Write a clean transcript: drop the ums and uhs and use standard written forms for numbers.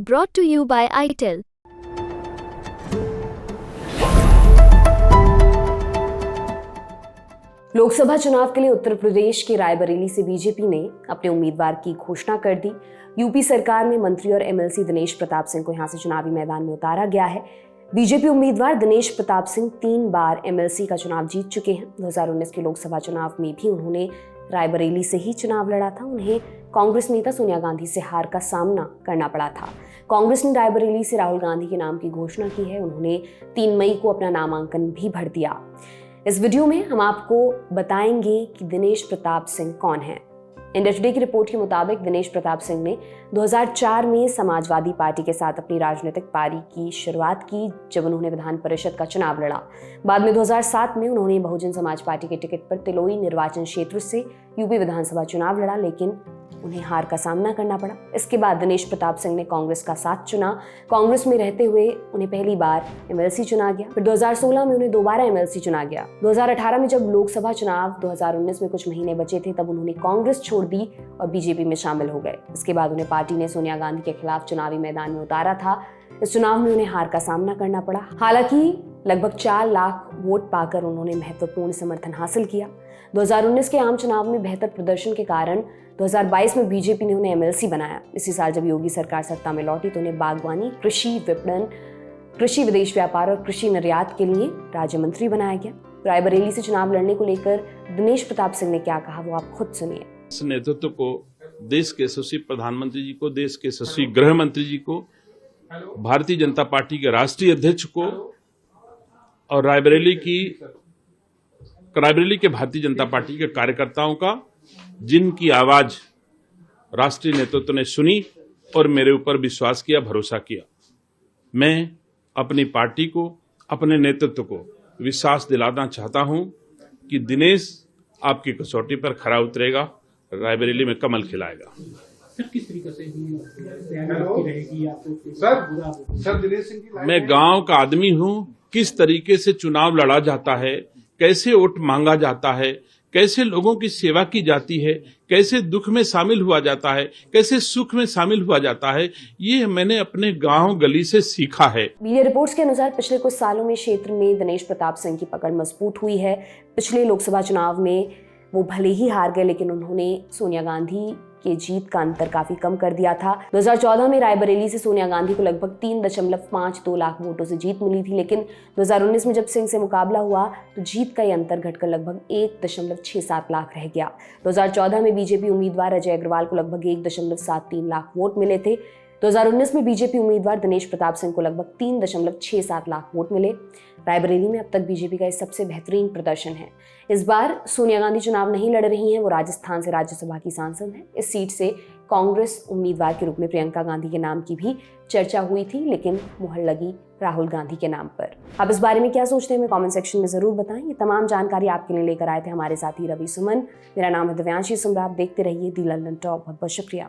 Brought to you by ITEL. Lok Sabha चुनाव के लिए उत्तर प्रदेश के रायबरेली से बीजेपी ने अपने उम्मीदवार की घोषणा कर दी। यूपी सरकार में मंत्री और एमएलसी दिनेश प्रताप सिंह को यहां से चुनावी मैदान में उतारा गया है। बीजेपी उम्मीदवार दिनेश प्रताप सिंह 3 बार एमएलसी का चुनाव जीत चुके हैं। 2019 के लोकसभा चुनाव में भी उन्होंने रायबरेली से ही चुनाव लड़ा था। उन्हें कांग्रेस नेता सोनिया गांधी से हार का सामना करना पड़ा था। कांग्रेस ने रायबरेली से राहुल गांधी के नाम की घोषणा की है। उन्होंने 3 मई को अपना नामांकन भी भर दिया। इस वीडियो में हम आपको बताएंगे कि दिनेश प्रताप सिंह कौन है। इंडिया टुडे की रिपोर्ट के मुताबिक दिनेश प्रताप सिंह ने 2004 में समाजवादी पार्टी के साथ अपनी राजनीतिक पारी की शुरुआत की, जब उन्होंने विधान परिषद का चुनाव लड़ा। बाद में 2007 में उन्होंने बहुजन समाज पार्टी के टिकट पर तिलोई निर्वाचन क्षेत्र से यूपी विधानसभा चुनाव लड़ा, लेकिन उन्हें हार का सामना करना पड़ा। इसके बाद दिनेश प्रताप सिंह ने कांग्रेस का साथ चुना। कांग्रेस में रहते हुए उन्हें पहली बार एमएलसी चुना गया। फिर 2016 में उन्हें दोबारा एमएलसी चुना गया। 2018 में जब लोकसभा चुनाव 2019 में कुछ महीने बचे थे, तब उन्होंने कांग्रेस छोड़ दी और बीजेपी में शामिल हो गए। इसके बाद उन्हें पार्टी ने सोनिया गांधी के खिलाफ चुनावी मैदान में उतारा था। इस चुनाव में उन्हें हार का सामना करना पड़ा। हालांकि लगभग 4 लाख वोट पाकर उन्होंने महत्वपूर्ण समर्थन हासिल किया। 2019 के आम चुनाव में बेहतर प्रदर्शन के कारण 2022 में बीजेपी ने उन्हें एमएलसी बनाया। इसी साल जब योगी सरकार सत्ता में लौटी तो उन्हें बागवानी, कृषि विपणन, कृषि विदेश व्यापार और कृषि निर्यात के लिए राज्य मंत्री बनाया गया। रायबरेली से चुनाव लड़ने को लेकर दिनेश प्रताप सिंह ने क्या कहा, वो आप खुद सुनिए। इस नेतृत्व को, देश के यशस्वी प्रधानमंत्री जी को, देश के यशस्वी गृह मंत्री जी को, भारतीय जनता पार्टी के राष्ट्रीय अध्यक्ष को और रायबरेली के भारतीय जनता पार्टी के कार्यकर्ताओं का, जिनकी आवाज राष्ट्रीय नेतृत्व ने सुनी और मेरे ऊपर विश्वास किया, भरोसा किया। मैं अपनी पार्टी को, अपने नेतृत्व को विश्वास दिलाना चाहता हूं कि दिनेश आपकी कसौटी पर खरा उतरेगा, रायबरेली में कमल खिलाएगा। सर, किस तरीके से रहेगी आपको? सर, दिनेश सिंह की मैं गांव का आदमी हूं। किस तरीके से चुनाव लड़ा जाता है, कैसे वोट मांगा जाता है, कैसे लोगों की सेवा की जाती है, कैसे दुख में शामिल हुआ जाता है, कैसे सुख में शामिल हुआ जाता है, ये मैंने अपने गांव गली से सीखा है। मीडिया रिपोर्ट्स के अनुसार पिछले कुछ सालों में क्षेत्र में दिनेश प्रताप सिंह की पकड़ मजबूत हुई है। पिछले लोकसभा चुनाव में वो भले ही हार गए, लेकिन उन्होंने सोनिया गांधी के जीत का अंतर काफी कम कर दिया था। 2014 में रायबरेली से सोनिया गांधी को लगभग 3.52 लाख वोटों से जीत मिली थी, लेकिन 2019 में जब सिंह से मुकाबला हुआ तो जीत का ये अंतर घटकर लगभग 1.67 लाख रह गया। 2014 में बीजेपी उम्मीदवार अजय अग्रवाल को लगभग 1.73 लाख वोट मिले थे। 2019 में बीजेपी उम्मीदवार दिनेश प्रताप सिंह को लगभग 3.67 लाख वोट मिले। रायबरेली में अब तक बीजेपी का सबसे बेहतरीन प्रदर्शन है। इस बार सोनिया गांधी चुनाव नहीं लड़ रही हैं, वो राजस्थान से राज्यसभा की सांसद हैं। इस सीट से कांग्रेस उम्मीदवार के रूप में प्रियंका गांधी के नाम की भी चर्चा हुई थी, लेकिन मुहर लगी राहुल गांधी के नाम पर। आप इस बारे में क्या सोचते हैं, हमें कमेंट सेक्शन में जरूर बताएं। ये तमाम जानकारी आपके लिए लेकर आए थे हमारे साथी रवि सुमन। मेरा नाम है दिव्यांशी सुमरा। आप देखते रहिए दी लंदन टॉप। बहुत बहुत शुक्रिया।